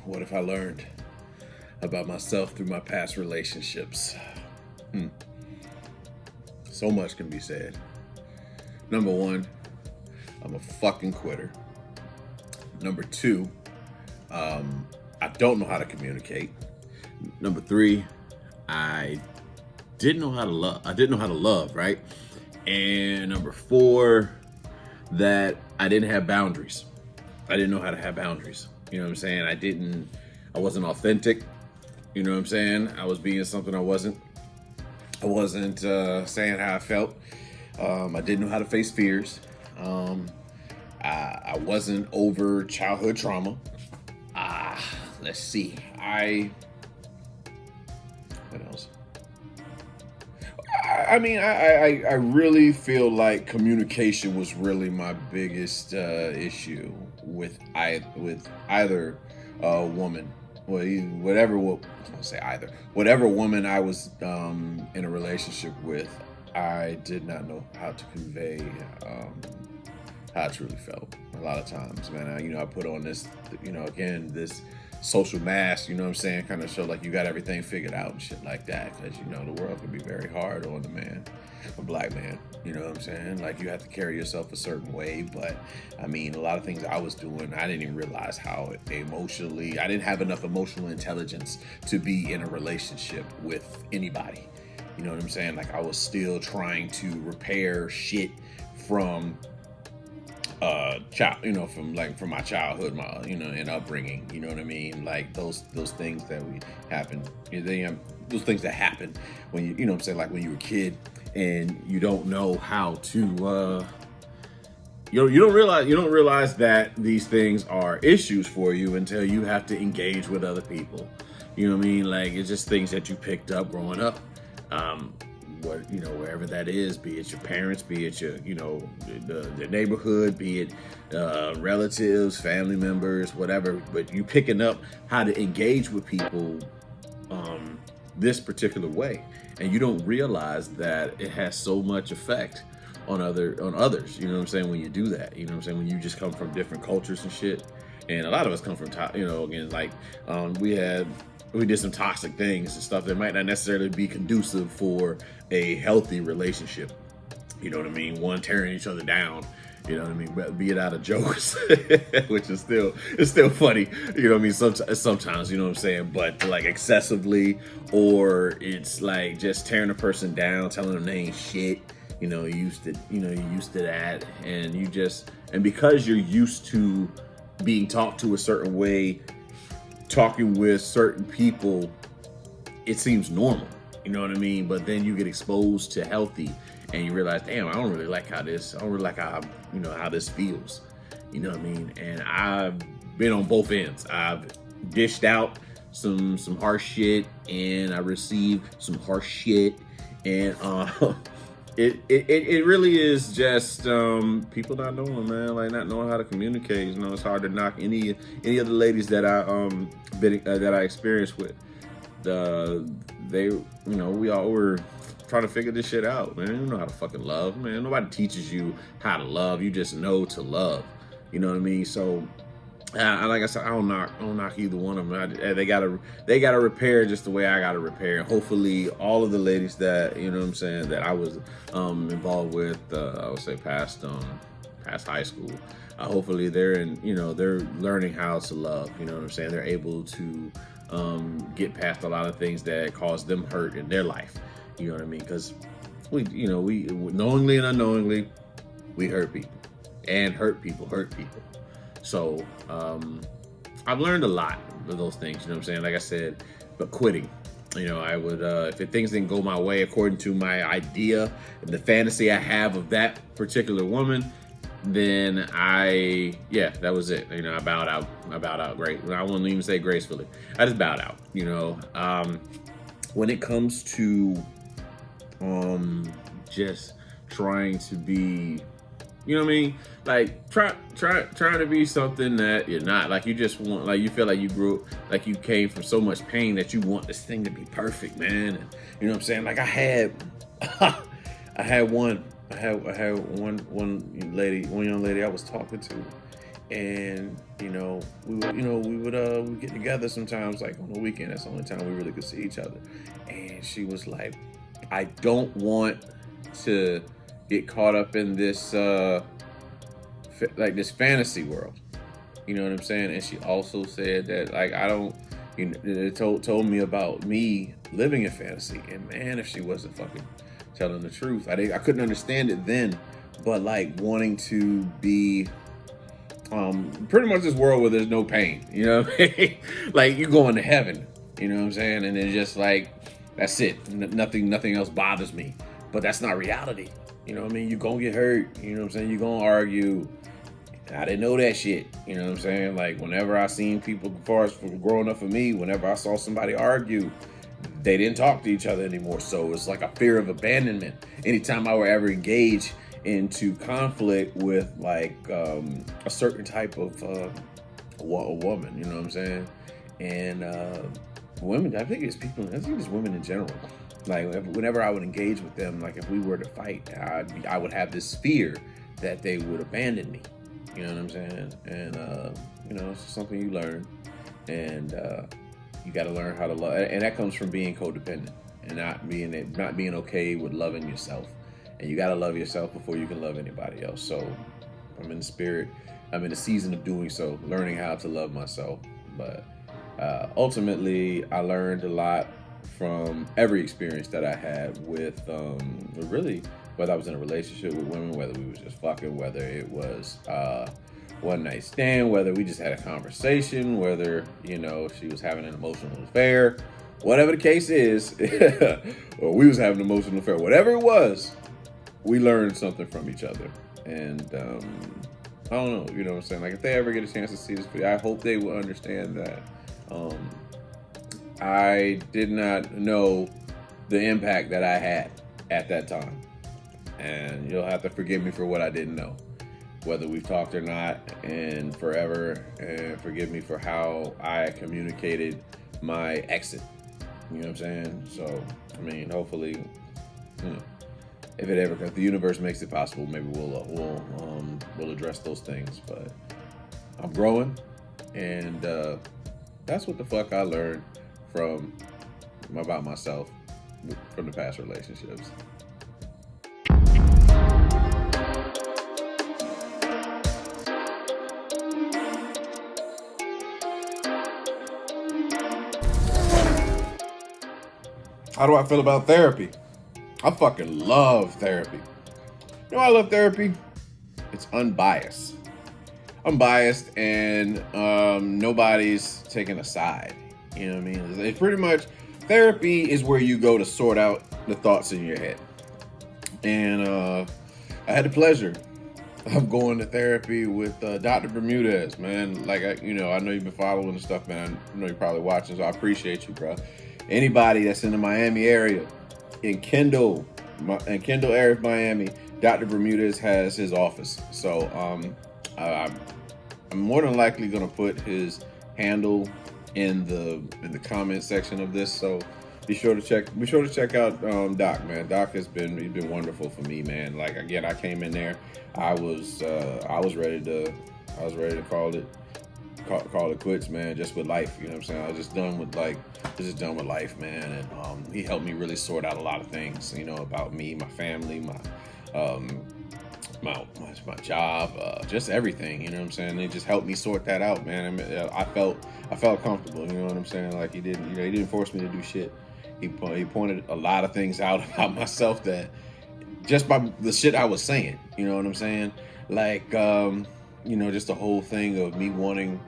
What if I learned about myself through my past relationships? So much can be said. Number one, I'm a fucking quitter. Number two, I don't know how to communicate. Number three, I didn't know how to love. I didn't know how to love, right? And number four, that I didn't have boundaries. I didn't know how to have boundaries. You know what I'm saying? I wasn't authentic. You know what I'm saying? I was being something I wasn't. I wasn't saying how I felt. I didn't know how to face fears. I wasn't over childhood trauma. Let's see. What else? I really feel like communication was really my biggest issue with either woman. Well, whatever woman I was in a relationship with, I did not know how to convey how I truly felt. A lot of times, man, I put on this, again, this social mask, you know what I'm saying, kind of show like you got everything figured out and shit like that, because the world can be very hard on the man, a black man, you know what I'm saying, like you have to carry yourself a certain way. But a lot of things I was doing, I didn't even realize how I didn't have enough emotional intelligence to be in a relationship with anybody, you know what I'm saying. Like I was still trying to repair shit from from my childhood, and upbringing, you know what I mean? Like those things that those things that happen when you know what I'm saying, like when you were a kid and you don't know how to, you don't realize that these things are issues for you until you have to engage with other people. You know what I mean? Like it's just things that you picked up growing up. Wherever that is, be it your parents, be it your, the neighborhood, be it relatives, family members, whatever, but you picking up how to engage with people this particular way, and you don't realize that it has so much effect on others, you know what I'm saying, when you do that, you know what I'm saying, when you just come from different cultures and shit, and a lot of us come from, we did some toxic things and stuff that might not necessarily be conducive for a healthy relationship. You know what I mean? One tearing each other down. You know what I mean? But be it out of jokes, which is still funny. You know what I mean? Sometimes, you know what I'm saying? But like excessively, or it's like just tearing a person down, telling them they ain't shit. You used to that, and because you're used to being talked to a certain way, talking with certain people, it seems normal, you know what I mean? But then you get exposed to healthy and you realize, damn, I don't really like how this feels, you know what I mean? And I've been on both ends. I've dished out some harsh shit and I received some harsh shit, and it really is just people not knowing, man, like not knowing how to communicate. It's hard to knock any of the ladies that I experienced with. We all were trying to figure this shit out, man. You don't know how to fucking love, man. Nobody teaches you how to love. You just know to love. You know what I mean? So like I said, I don't knock either one of them. They gotta repair just the way I gotta repair. And hopefully, all of the ladies that that I was involved with, I would say past high school, hopefully they're learning how to love. You know what I'm saying? They're able to get past a lot of things that caused them hurt in their life. You know what I mean? Because we knowingly and unknowingly, we hurt people, and hurt people. So I've learned a lot of those things, you know what I'm saying? Like I said, but quitting, I would, if things didn't go my way according to my idea and the fantasy I have of that particular woman, then that was it. I bowed out great. I wouldn't even say gracefully. I just bowed out, when it comes to just trying to be, you know what I mean? Like trying to be something that you're not. Like you just want, like you feel like you grew, like you came from so much pain that you want this thing to be perfect, man. And you know what I'm saying? Like I had one young lady I was talking to, And we would get together sometimes, like on the weekend. That's the only time we really could see each other. And she was like, I don't want to get caught up in this this fantasy world. You know what I'm saying? And she also said that, like, I don't, it told me about me living in fantasy. And man, if she wasn't fucking telling the truth, I couldn't understand it then, but like wanting to be pretty much this world where there's no pain, you know what I mean? Like, you going to heaven, you know what I'm saying? And then just like, that's it. Nothing else bothers me. But that's not reality. You know what I mean? You're gonna get hurt, you know what I'm saying? You're gonna argue. I didn't know that shit. You know what I'm saying? Like, whenever I seen people, as far as growing up for me, whenever I saw somebody argue, they didn't talk to each other anymore. So it's like a fear of abandonment. Anytime I would ever engage into conflict with like a certain type of a woman, you know what I'm saying? And women, I think it's women in general. Like, whenever I would engage with them, like if we were to fight, I would have this fear that they would abandon me. You know what I'm saying? And it's just something you learn, and you got to learn how to love, and that comes from being codependent and not being okay with loving yourself. And you got to love yourself before you can love anybody else. So I'm in the season of doing so, learning how to love myself. But ultimately, I learned a lot from every experience that I had with really, whether I was in a relationship with women, whether we was just fucking, whether it was one night stand, whether we just had a conversation, whether, she was having an emotional affair, whatever the case is, or we was having an emotional affair, whatever it was, we learned something from each other. And I don't know, you know what I'm saying? Like, if they ever get a chance to see this video, I hope they will understand that I did not know the impact that I had at that time. And you'll have to forgive me for what I didn't know, whether we've talked or not, and forever, and forgive me for how I communicated my exit. You know what I'm saying? So, I mean, hopefully, if the universe makes it possible, maybe we'll address those things. But I'm growing, and that's what the fuck I learned about myself from the past relationships. How do I feel about therapy? I fucking love therapy. You know why I love therapy? It's unbiased. Unbiased, and nobody's taking a side. You know what I mean? It's pretty much, therapy is where you go to sort out the thoughts in your head. And I had the pleasure of going to therapy with Dr. Bermudez, man. Like, I know you've been following the stuff, man. I know you're probably watching, so I appreciate you, bro. Anybody that's in the Miami area, in Kendall area of Miami, Dr. Bermudez has his office. So I'm more than likely gonna put his handle in the comment section of this. So be sure to check out Doc, man. Doc he's been wonderful for me, man. Like, again, I came in there, I was ready to call it quits, man, just with life. You know what I'm saying? I was just done with life, man. And he helped me really sort out a lot of things, about me, my family, my job, just everything. You know what I'm saying? He just helped me sort that out, man. I mean, I felt comfortable. You know what I'm saying? Like, he didn't force me to do shit. He pointed a lot of things out about myself that just by the shit I was saying. You know what I'm saying? Like, just the whole thing of me wanting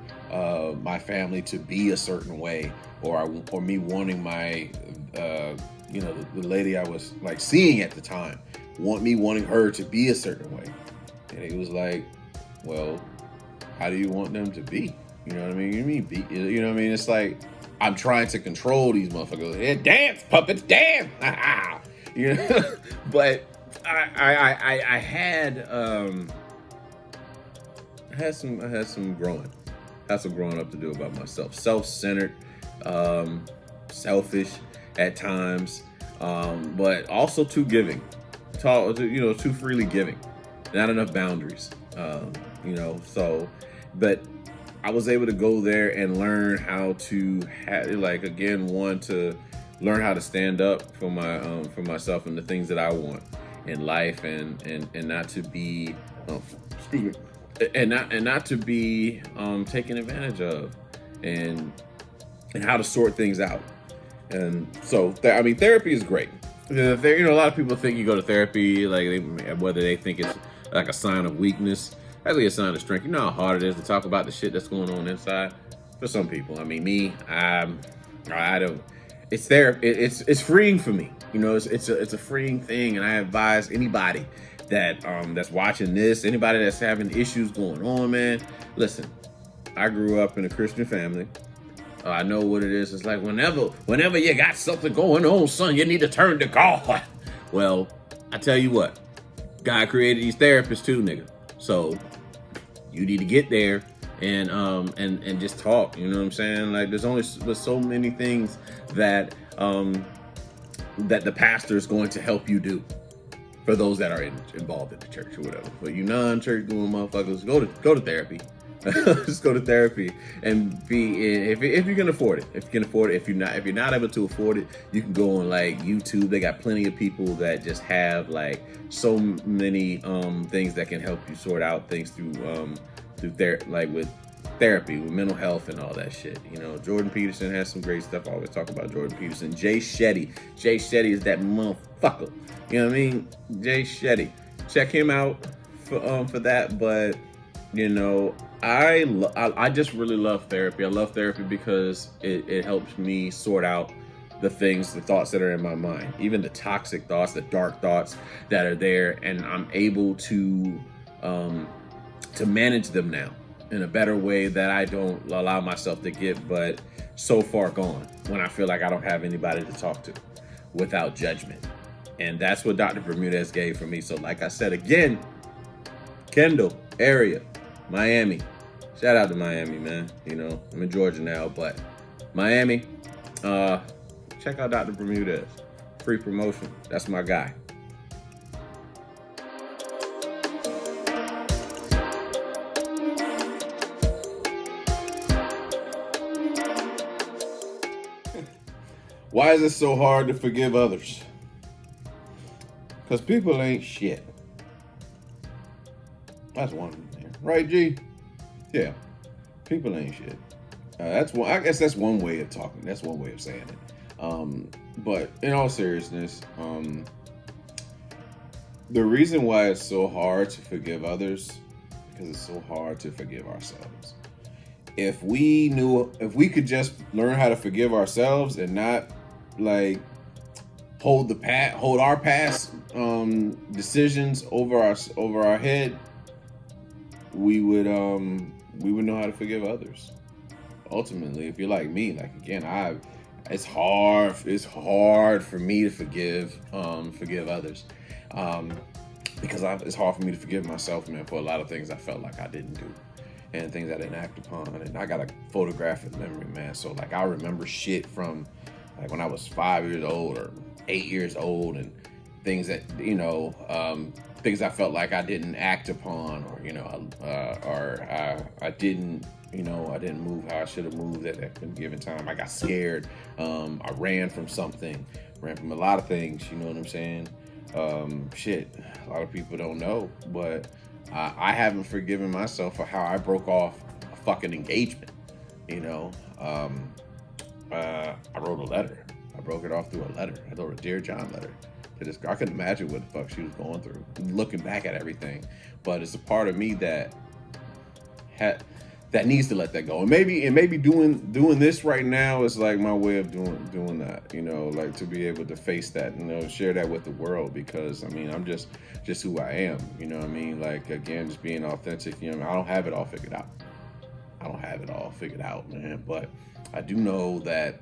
my family to be a certain way, or me wanting my the lady I was like seeing at the time, wanting her to be a certain way. And he was like, well, how do you want them to be? You know what I mean? You know what I mean? It's like, I'm trying to control these motherfuckers. Yeah, dance, puppets, dance. But I had some growing up to do about myself. Self-centered, selfish at times, but also too giving. Too freely giving. Not enough boundaries. So but I was able to go there and learn how to like, again, one, to learn how to stand up for myself and the things that I want in life, and not to be excuse me, and not to be taken advantage of, and how to sort things out. And so, I mean, therapy is great. A lot of people think you go to therapy, like, whether they think it's like a sign of weakness, actually a sign of strength. You know how hard it is to talk about the shit that's going on inside. For some people, I mean, me, I don't. It's therapy. It's freeing for me. It's a freeing thing, and I advise anybody that that's watching this, anybody that's having issues going on, man. Listen, I grew up in a Christian family. I know what it is. It's like whenever you got something going on, son, you need to turn to God. Well, I tell you what, God created these therapists too, nigga. So you need to get there and just talk. You know what I'm saying? Like, there's so many things that that the pastor is going to help you do. For those that are involved in the church or whatever, but you non-church going motherfuckers, go to therapy. Just go to therapy and be if you can afford it. If you can afford it, if you're not able to afford it, you can go on like YouTube. They got plenty of people that just have like so many things that can help you sort out things through like with therapy, with mental health and all that shit. Jordan Peterson has some great stuff. I always talk about Jordan Peterson. J.E.T. is that motherfucker. You know what I mean? J.E.T. Check him out for that. But I just really love therapy. I love therapy because it helps me sort out the thoughts that are in my mind, even the toxic thoughts, the dark thoughts that are there, and I'm able to manage them now in a better way that I don't allow myself to get, but so far gone when I feel like I don't have anybody to talk to without judgment. And that's what Dr. Bermudez gave for me. So like I said, again, Kendall area, Miami. Shout out to Miami, man. I'm in Georgia now, but Miami, check out Dr. Bermudez. Free promotion. That's my guy. Why is it so hard to forgive others? Because people ain't shit. That's one, right, G? Yeah, people ain't shit. That's one. I guess that's one way of talking. That's one way of saying it. But in all seriousness, the reason why it's so hard to forgive others, because it's so hard to forgive ourselves. If we could just learn how to forgive ourselves and not like hold our past decisions over our head, we would know how to forgive others. Ultimately, if you're like me, like again, it's hard for me to forgive others, because it's hard for me to forgive myself, man, for a lot of things I felt like I didn't do and things I didn't act upon. And I got a photographic memory, man, so like I remember shit from like when I was 5 years old or 8 years old, and things that things I felt like I didn't act upon, or I didn't move how I should have moved at a given time. I got scared. I ran from a lot of things. You know what I'm saying? Shit, a lot of people don't know, but I haven't forgiven myself for how I broke off a fucking engagement. I wrote a letter. I broke it off through a letter. I wrote a Dear John letter to this girl. I couldn't imagine what the fuck she was going through, looking back at everything. But it's a part of me that needs to let that go. And maybe doing this right now is like my way of doing that. Like to be able to face that, share that with the world, because I mean I'm just who I am. You know what I mean? Like again, just being authentic. I don't have it all figured out. Man. But I do know that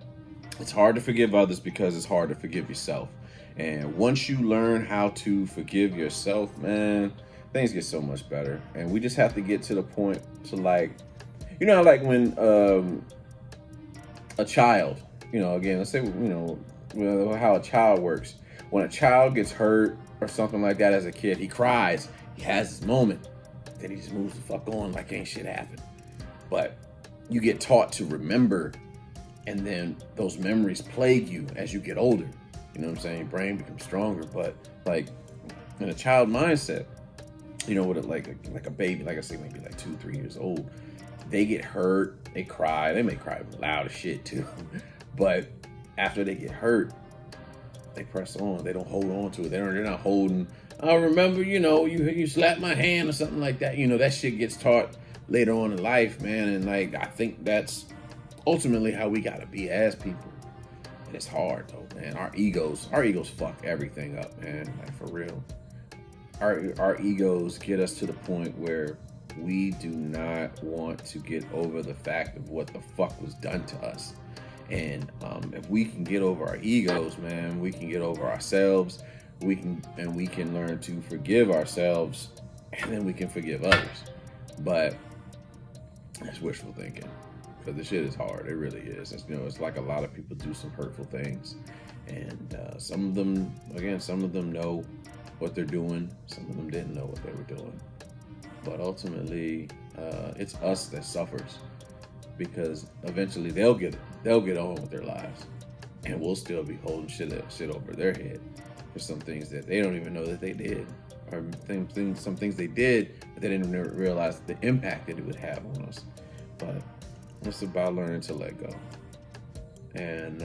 it's hard to forgive others because it's hard to forgive yourself. And once you learn how to forgive yourself, man, things get so much better. And we just have to get to the point to like when a child, again, let's say, how a child works. When a child gets hurt or something like that as a kid, he cries, he has his moment, then he just moves the fuck on like ain't shit happened. But you get taught to remember, and then those memories plague you as you get older. You know what I'm saying? Your brain becomes stronger, but like in a child mindset, you know, with like a baby, like I say, maybe like 2-3 years old, they get hurt, they cry, they may cry loud as shit too, but after they get hurt, they press on. They don't hold on to it. They're not holding. I remember, you know, you slapped my hand or something like that. You know, that shit gets taught later on in life, man. And like, I think that's ultimately how we gotta be as people. And it's hard though, man. Our egos fuck everything up, man. Like for real. Our egos get us to the point where we do not want to get over the fact of what the fuck was done to us. And if we can get over our egos, man, we can get over ourselves. We can learn to forgive ourselves, and then we can forgive others. But that's wishful thinking, because the shit is hard. It really is. It's, you know, it's like a lot of people do some hurtful things, and some of them know what they're doing. Some of them didn't know what they were doing. But ultimately, it's us that suffers, because eventually they'll get on with their lives, and we'll still be holding shit over their head for some things that they don't even know that they did, or some things they did but they didn't realize the impact that it would have on us. But it's about learning to let go, and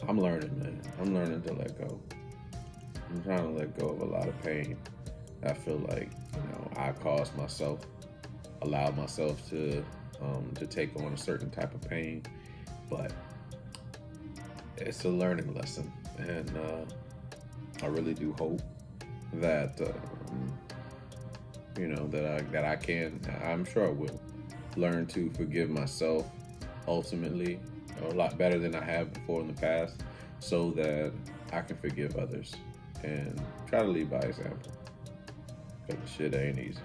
I'm learning, man. I'm learning to let go. I'm trying to let go of a lot of pain. I feel like, you know, I caused myself, allowed myself to take on a certain type of pain, but it's a learning lesson, and I really do hope that you know, that I can. I'm sure I will learn to forgive myself ultimately a lot better than I have before in the past, so that I can forgive others and try to lead by example. Because the shit ain't easy.